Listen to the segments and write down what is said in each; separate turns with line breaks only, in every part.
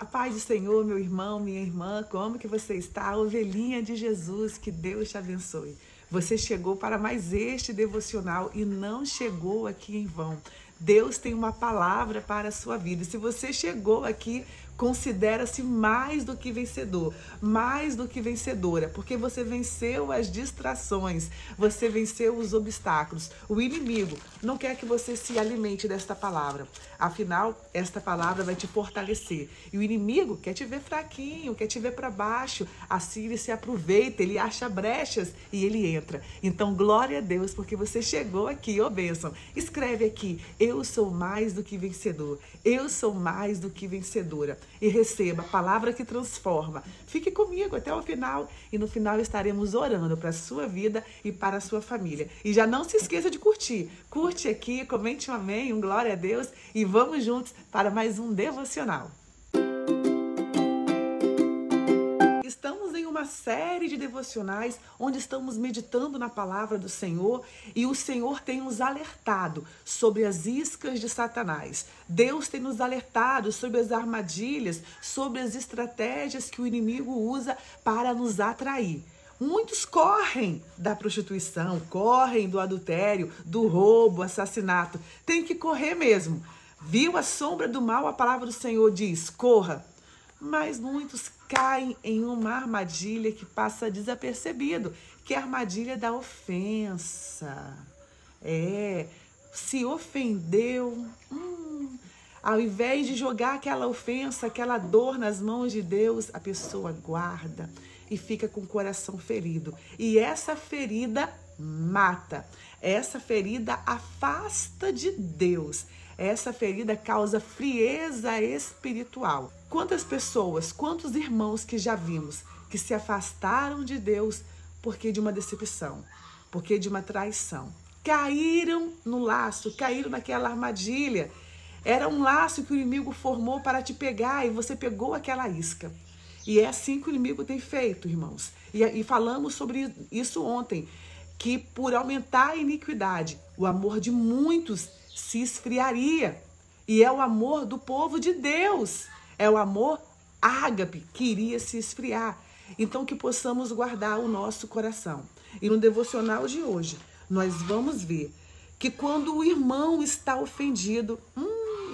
A paz do Senhor, meu irmão, minha irmã, como que você está? Ovelhinha de Jesus, que Deus te abençoe. Você chegou para mais este devocional e não chegou aqui em vão. Deus tem uma palavra para a sua vida. E se você chegou aqui, considera-se mais do que vencedor, mais do que vencedora, porque você venceu as distrações, você venceu os obstáculos. O inimigo não quer que você se alimente desta palavra. Afinal, esta palavra vai te fortalecer. E o inimigo quer te ver fraquinho, quer te ver para baixo. Assim ele se aproveita, ele acha brechas e ele entra. Então, glória a Deus, porque você chegou aqui, ô bênção. Escreve aqui, eu sou mais do que vencedor. Eu sou mais do que vencedora. E receba a palavra que transforma. Fique comigo até o final. E no final estaremos orando para a sua vida e para a sua família. E já não se esqueça de curtir. Curte aqui, comente um amém, um glória a Deus. E vamos juntos para mais um devocional. Estamos em uma série de devocionais onde estamos meditando na palavra do Senhor e o Senhor tem nos alertado sobre as iscas de Satanás. Deus tem nos alertado sobre as armadilhas, sobre as estratégias que o inimigo usa para nos atrair. Muitos correm da prostituição, correm do adultério, do roubo, assassinato. Tem que correr mesmo. Viu a sombra do mal? A palavra do Senhor diz, corra. Mas muitos caem em uma armadilha que passa desapercebido, que é a armadilha da ofensa. Se ofendeu, ao invés de jogar aquela ofensa, aquela dor nas mãos de Deus, a pessoa guarda e fica com o coração ferido. E essa ferida mata, essa ferida afasta de Deus. Essa ferida causa frieza espiritual. Quantas pessoas, quantos irmãos que já vimos que se afastaram de Deus porque de uma decepção, porque de uma traição. Caíram no laço, caíram naquela armadilha. Era um laço que o inimigo formou para te pegar e você pegou aquela isca. E é assim que o inimigo tem feito, irmãos. E falamos sobre isso ontem, que por aumentar a iniquidade, o amor de muitos se esfriaria. E é o amor do povo de Deus. É o amor ágape que iria se esfriar. Então que possamos guardar o nosso coração. E no devocional de hoje, nós vamos ver que quando o irmão está ofendido,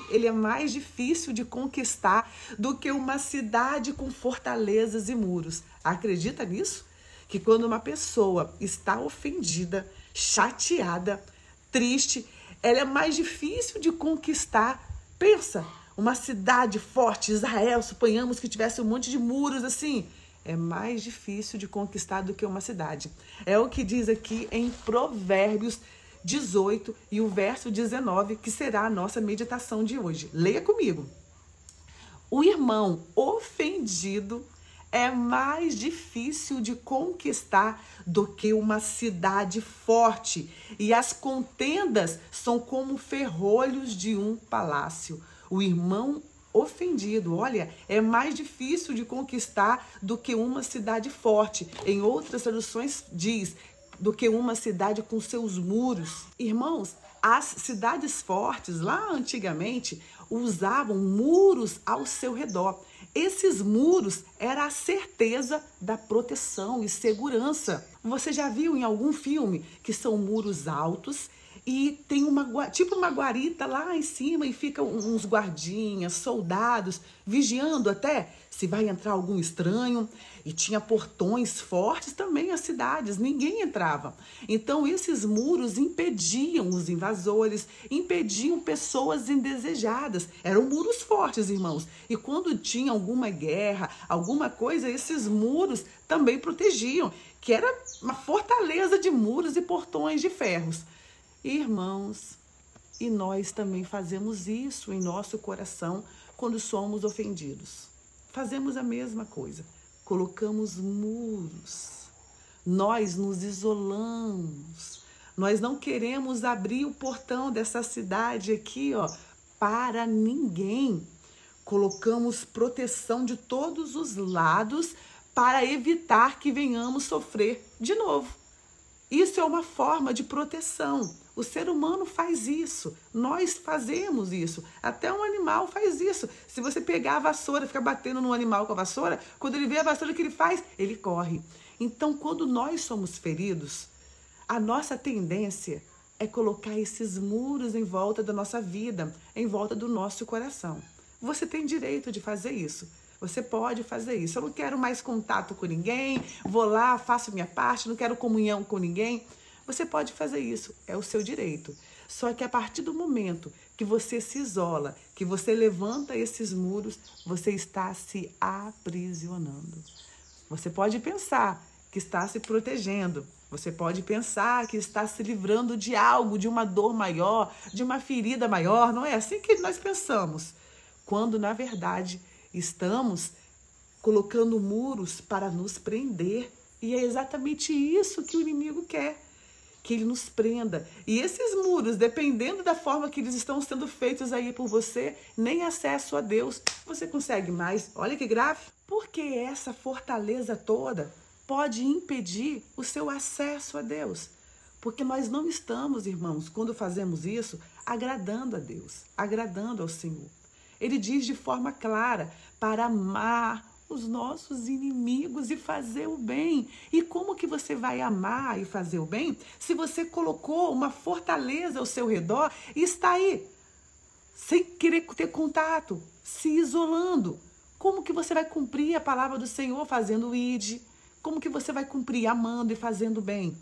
ele é mais difícil de conquistar do que uma cidade com fortalezas e muros. Acredita nisso? Que quando uma pessoa está ofendida, chateada, triste, ela é mais difícil de conquistar. Pensa, uma cidade forte, Israel, suponhamos que tivesse um monte de muros assim. É mais difícil de conquistar do que uma cidade. É o que diz aqui em Provérbios 18 e o verso 19, que será a nossa meditação de hoje. Leia comigo. O irmão ofendido é mais difícil de conquistar do que uma cidade forte. E as contendas são como ferrolhos de um palácio. O irmão ofendido, olha, é mais difícil de conquistar do que uma cidade forte. Em outras traduções diz, do que uma cidade com seus muros. Irmãos, as cidades fortes, lá antigamente, usavam muros ao seu redor. Esses muros eram a certeza da proteção e segurança. Você já viu em algum filme que são muros altos e tem tipo uma guarita lá em cima e ficam uns guardinhas, soldados, vigiando até se vai entrar algum estranho. E tinha portões fortes também as cidades, ninguém entrava. Então esses muros impediam os invasores, impediam pessoas indesejadas. Eram muros fortes, irmãos. E quando tinha alguma guerra, alguma coisa, esses muros também protegiam, que era uma fortaleza de muros e portões de ferros. Irmãos, e nós também fazemos isso em nosso coração quando somos ofendidos. Fazemos a mesma coisa. Colocamos muros. Nós nos isolamos. Nós não queremos abrir o portão dessa cidade aqui, ó, para ninguém. Colocamos proteção de todos os lados para evitar que venhamos sofrer de novo. Isso é uma forma de proteção. O ser humano faz isso. Nós fazemos isso. Até um animal faz isso. Se você pegar a vassoura e ficar batendo no animal com a vassoura, quando ele vê a vassoura, o que ele faz? Ele corre. Então, quando nós somos feridos, a nossa tendência é colocar esses muros em volta da nossa vida, em volta do nosso coração. Você tem direito de fazer isso. Você pode fazer isso. Eu não quero mais contato com ninguém, vou lá, faço minha parte, não quero comunhão com ninguém. Você pode fazer isso, é o seu direito. Só que a partir do momento que você se isola, que você levanta esses muros, você está se aprisionando. Você pode pensar que está se protegendo. Você pode pensar que está se livrando de algo, de uma dor maior, de uma ferida maior. Não é assim que nós pensamos. Quando, na verdade, estamos colocando muros para nos prender. E é exatamente isso que o inimigo quer, que ele nos prenda. E esses muros, dependendo da forma que eles estão sendo feitos aí por você, nem acesso a Deus você consegue mais. Olha que grave. Porque essa fortaleza toda pode impedir o seu acesso a Deus. Porque nós não estamos, irmãos, quando fazemos isso, agradando a Deus, agradando ao Senhor. Ele diz de forma clara, para amar os nossos inimigos e fazer o bem. E como que você vai amar e fazer o bem se você colocou uma fortaleza ao seu redor e está aí, sem querer ter contato, se isolando? Como que você vai cumprir a palavra do Senhor fazendo o ide? Como que você vai cumprir amando e fazendo bem?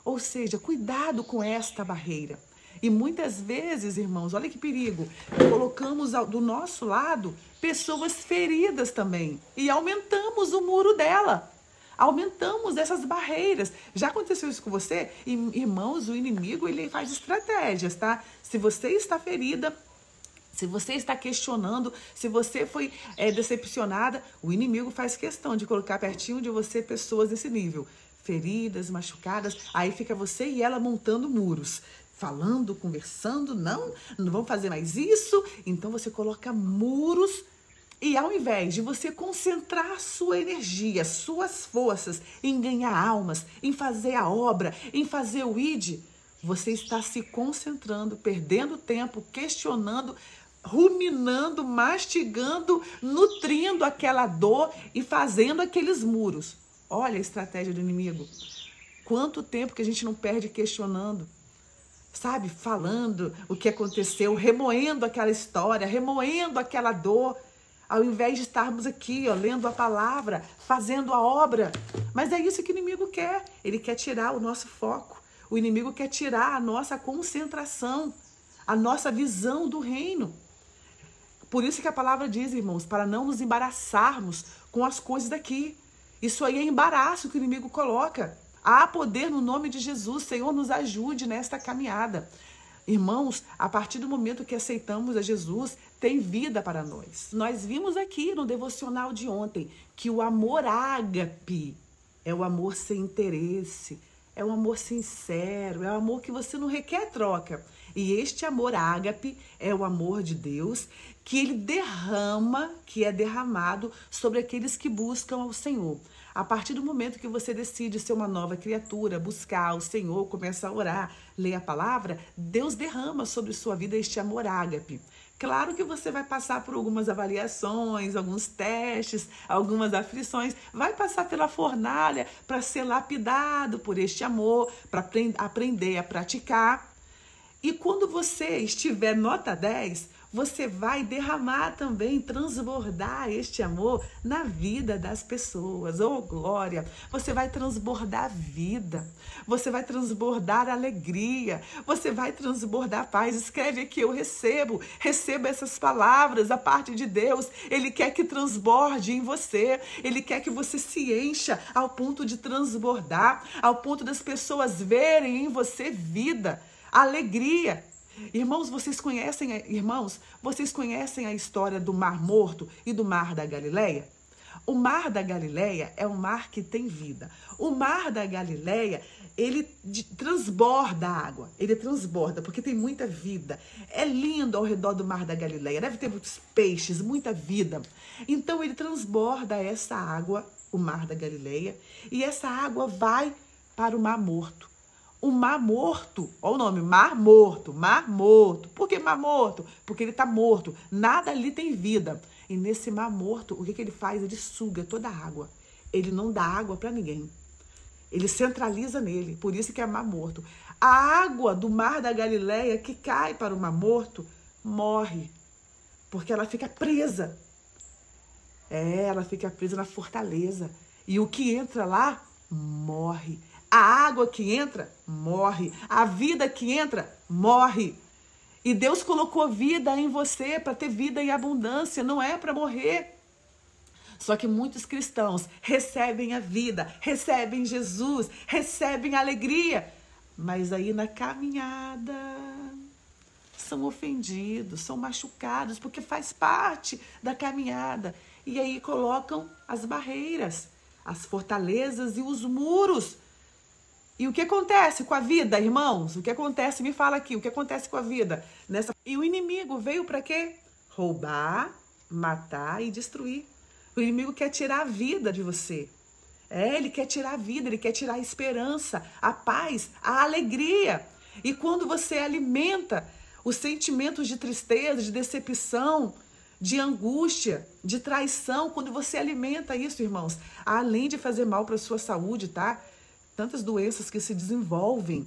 Ou seja, cuidado com esta barreira. E muitas vezes, irmãos, olha que perigo, colocamos do nosso lado pessoas feridas também e aumentamos o muro dela, aumentamos essas barreiras. Já aconteceu isso com você? Irmãos, o inimigo, ele faz estratégias, tá? Se você está ferida, se você está questionando, se você foi decepcionada, o inimigo faz questão de colocar pertinho de você pessoas desse nível, feridas, machucadas, aí fica você e ela montando muros. Falando, conversando, não vamos fazer mais isso. Então você coloca muros e ao invés de você concentrar sua energia, suas forças em ganhar almas, em fazer a obra, em fazer o ide, você está se concentrando, perdendo tempo, questionando, ruminando, mastigando, nutrindo aquela dor e fazendo aqueles muros. Olha a estratégia do inimigo. Quanto tempo que a gente não perde questionando, sabe, falando o que aconteceu, remoendo aquela história, remoendo aquela dor, ao invés de estarmos aqui, ó, lendo a palavra, fazendo a obra. Mas é isso que o inimigo quer. Ele quer tirar o nosso foco. O inimigo quer tirar a nossa concentração, a nossa visão do reino. Por isso que a palavra diz, irmãos, para não nos embaraçarmos com as coisas daqui. Isso aí é embaraço que o inimigo coloca. Há poder no nome de Jesus. Senhor, nos ajude nesta caminhada. Irmãos, a partir do momento que aceitamos a Jesus, tem vida para nós. Nós vimos aqui no devocional de ontem que o amor ágape é o amor sem interesse, é o amor sincero, é o amor que você não requer troca. E este amor ágape é o amor de Deus que ele derrama, que é derramado sobre aqueles que buscam ao Senhor. A partir do momento que você decide ser uma nova criatura, buscar o Senhor, começa a orar, ler a palavra, Deus derrama sobre sua vida este amor ágape. Claro que você vai passar por algumas avaliações, alguns testes, algumas aflições, vai passar pela fornalha para ser lapidado por este amor, para aprender a praticar. E quando você estiver nota 10, você vai derramar também, transbordar este amor na vida das pessoas. Oh, glória! Você vai transbordar vida, você vai transbordar alegria, você vai transbordar paz. Escreve aqui, eu recebo essas palavras da parte de Deus. Ele quer que transborde em você, ele quer que você se encha ao ponto de transbordar, ao ponto das pessoas verem em você vida, alegria. Irmãos, vocês conhecem a história do Mar Morto e do Mar da Galileia? O Mar da Galileia é um mar que tem vida. O Mar da Galileia, ele transborda água. Ele transborda porque tem muita vida. É lindo ao redor do Mar da Galileia. Deve ter muitos peixes, muita vida. Então, ele transborda essa água, o Mar da Galileia, e essa água vai para o Mar Morto. O Mar Morto, olha o nome, Mar Morto, Mar Morto. Por que Mar Morto? Porque ele está morto, nada ali tem vida. E nesse Mar Morto, o que ele faz? Ele suga toda a água. Ele não dá água para ninguém. Ele centraliza nele, por isso que é Mar Morto. A água do Mar da Galileia que cai para o Mar Morto morre, porque ela fica presa. Ela fica presa na fortaleza. E o que entra lá, morre. A água que entra, morre. A vida que entra, morre. E Deus colocou vida em você para ter vida em abundância, não é para morrer. Só que muitos cristãos recebem a vida, recebem Jesus, recebem a alegria. Mas aí na caminhada são ofendidos, são machucados, porque faz parte da caminhada. E aí colocam as barreiras, as fortalezas e os muros. E o que acontece com a vida, irmãos? O que acontece? Me fala aqui, o que acontece com a vida? E o inimigo veio para quê? Roubar, matar e destruir. O inimigo quer tirar a vida de você. Ele quer tirar a vida, ele quer tirar a esperança, a paz, a alegria. E quando você alimenta os sentimentos de tristeza, de decepção, de angústia, de traição, quando você alimenta isso, irmãos, além de fazer mal para a sua saúde, tá? Tantas doenças que se desenvolvem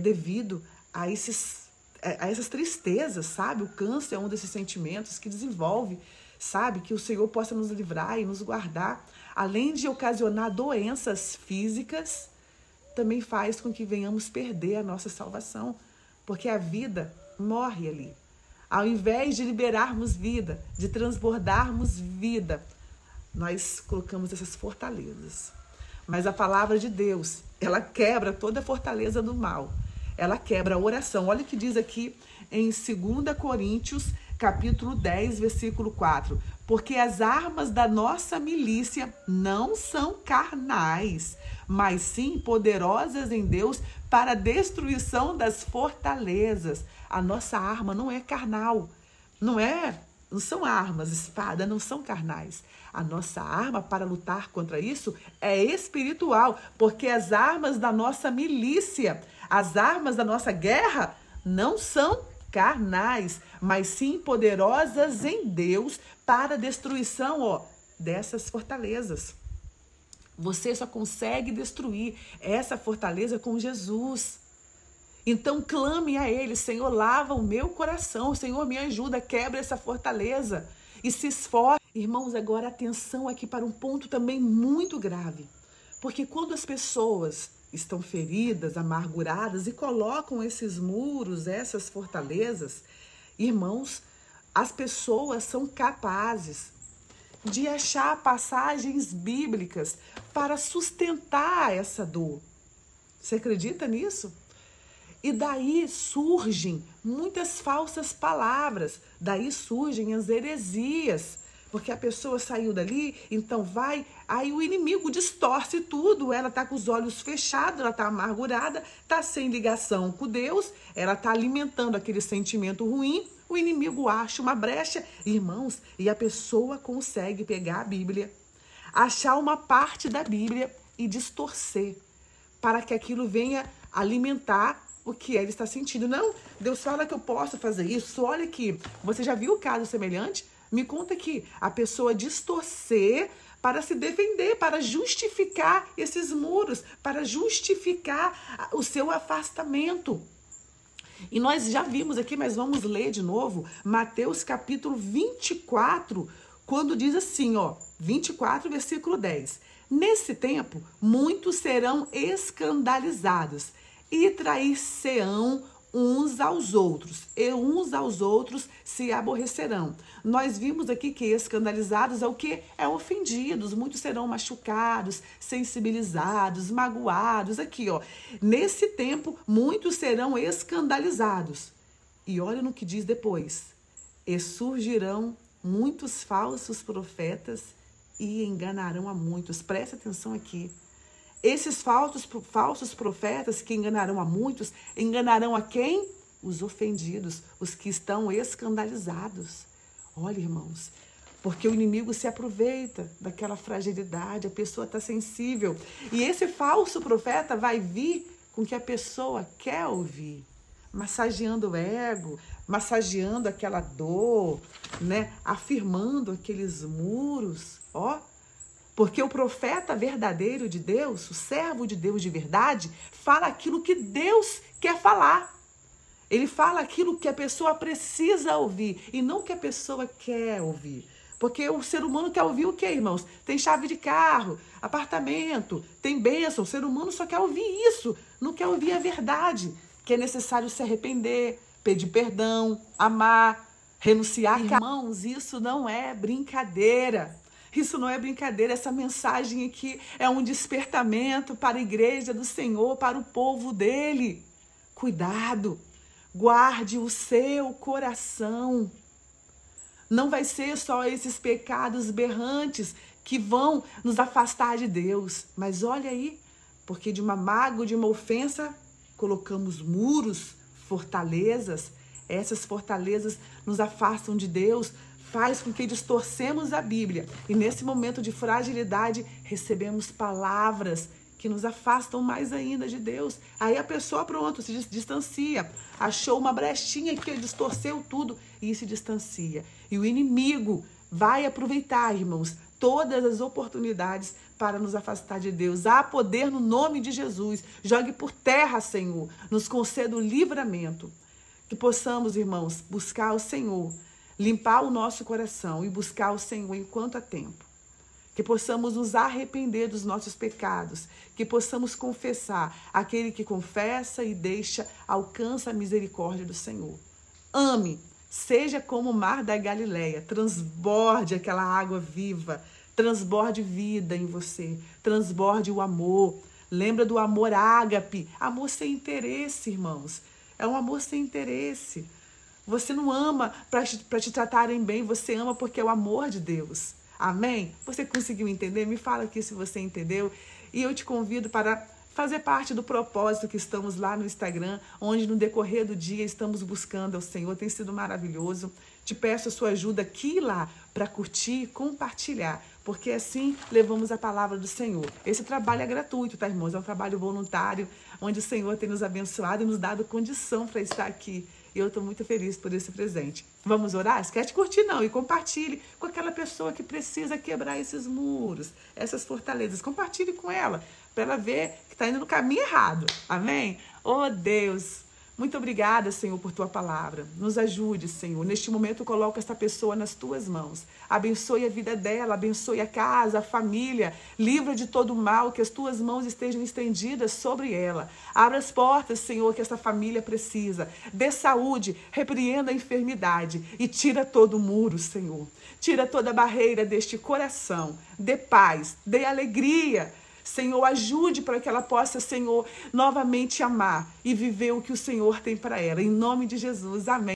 devido a essas tristezas, sabe? O câncer é um desses sentimentos que desenvolve, sabe? Que o Senhor possa nos livrar e nos guardar. Além de ocasionar doenças físicas, também faz com que venhamos perder a nossa salvação, porque a vida morre ali. Ao invés de liberarmos vida, de transbordarmos vida, nós colocamos essas fortalezas. Mas a palavra de Deus, ela quebra toda a fortaleza do mal. Ela quebra a oração. Olha o que diz aqui em 2 Coríntios, capítulo 10, versículo 4. Porque as armas da nossa milícia não são carnais, mas sim poderosas em Deus para a destruição das fortalezas. A nossa arma não é carnal, não são armas, espada, não são carnais. A nossa arma para lutar contra isso é espiritual, porque as armas da nossa milícia, as armas da nossa guerra não são carnais, mas sim poderosas em Deus para a destruição, dessas fortalezas. Você só consegue destruir essa fortaleza com Jesus. Então clame a Ele: Senhor, lava o meu coração, Senhor, me ajuda, quebra essa fortaleza e se esforce. Irmãos, agora atenção aqui para um ponto também muito grave, porque quando as pessoas estão feridas, amarguradas e colocam esses muros, essas fortalezas, irmãos, as pessoas são capazes de achar passagens bíblicas para sustentar essa dor. Você acredita nisso? E daí surgem muitas falsas palavras, daí surgem as heresias, porque a pessoa saiu dali, então aí o inimigo distorce tudo, ela está com os olhos fechados, ela está amargurada, está sem ligação com Deus, ela está alimentando aquele sentimento ruim, o inimigo acha uma brecha, irmãos, e a pessoa consegue pegar a Bíblia, achar uma parte da Bíblia e distorcer, para que aquilo venha alimentar o que ele está sentindo. Não, Deus fala que eu posso fazer isso, olha aqui, você já viu o caso semelhante? Me conta aqui, a pessoa distorcer para se defender, para justificar esses muros, para justificar o seu afastamento. E nós já vimos aqui, mas vamos ler de novo, Mateus capítulo 24, quando diz assim, 24, versículo 10. Nesse tempo, muitos serão escandalizados e trair-se-ão uns aos outros, e uns aos outros se aborrecerão. Nós vimos aqui que escandalizados é o que? É ofendidos, muitos serão machucados, sensibilizados, magoados. Aqui, nesse tempo, muitos serão escandalizados. E olha no que diz depois. E surgirão muitos falsos profetas e enganarão a muitos. Presta atenção aqui. Esses falsos profetas que enganarão a muitos, enganarão a quem? Os ofendidos, os que estão escandalizados. Olha, irmãos, Porque o inimigo se aproveita daquela fragilidade, a pessoa está sensível. E esse falso profeta vai vir com o que a pessoa quer ouvir, massageando o ego, massageando aquela dor, né? Afirmando aqueles muros, ó. Porque o profeta verdadeiro de Deus, o servo de Deus de verdade, fala aquilo que Deus quer falar. Ele fala aquilo que a pessoa precisa ouvir e não o que a pessoa quer ouvir. Porque o ser humano quer ouvir o quê, irmãos? Tem chave de carro, apartamento, tem bênção. O ser humano só quer ouvir isso, não quer ouvir a verdade. Que é necessário se arrepender, pedir perdão, amar, renunciar. Irmãos, isso não é brincadeira. Isso não é brincadeira. Essa mensagem aqui é um despertamento para a igreja do Senhor, para o povo dele. Cuidado, guarde o seu coração. Não vai ser só esses pecados berrantes que vão nos afastar de Deus. Mas olha aí, porque de uma mágoa, de uma ofensa, colocamos muros, fortalezas. Essas fortalezas nos afastam de Deus, faz com que distorcemos a Bíblia. E nesse momento de fragilidade, recebemos palavras que nos afastam mais ainda de Deus. Aí a pessoa, pronto, se distancia. Achou uma brechinha que distorceu tudo e se distancia. E o inimigo vai aproveitar, irmãos, todas as oportunidades para nos afastar de Deus. Há poder no nome de Jesus. Jogue por terra, Senhor. Nos conceda o livramento. Que possamos, irmãos, buscar o Senhor, limpar o nosso coração e buscar o Senhor enquanto há tempo. Que possamos nos arrepender dos nossos pecados, que possamos confessar. Aquele que confessa e deixa, alcança a misericórdia do Senhor. Ame, seja como o mar da Galileia, transborde aquela água viva, transborde vida em você, transborde o amor. Lembra do amor ágape, amor sem interesse, irmãos. É um amor sem interesse. Você não ama para te tratarem bem, você ama porque é o amor de Deus. Amém? Você conseguiu entender? Me fala aqui se você entendeu. E eu te convido para fazer parte do propósito que estamos lá no Instagram, onde no decorrer do dia estamos buscando ao Senhor. Tem sido maravilhoso. Te peço a sua ajuda aqui e lá para curtir e compartilhar, porque assim levamos a palavra do Senhor. Esse trabalho é gratuito, tá, irmãos? É um trabalho voluntário, onde o Senhor tem nos abençoado e nos dado condição para estar aqui. E eu estou muito feliz por esse presente. Vamos orar? Esquece de curtir não e compartilhe com aquela pessoa que precisa quebrar esses muros, essas fortalezas. Compartilhe com ela, para ela ver que está indo no caminho errado. Amém? Oh, Deus! Muito obrigada, Senhor, por tua palavra. Nos ajude, Senhor. Neste momento, coloca essa pessoa nas tuas mãos. Abençoe a vida dela, abençoe a casa, a família. Livra de todo mal, que as tuas mãos estejam estendidas sobre ela. Abra as portas, Senhor, que essa família precisa. Dê saúde, repreenda a enfermidade e tira todo o muro, Senhor. Tira toda a barreira deste coração. Dê paz, dê alegria. Senhor, ajude para que ela possa, Senhor, novamente amar e viver o que o Senhor tem para ela. Em nome de Jesus, amém.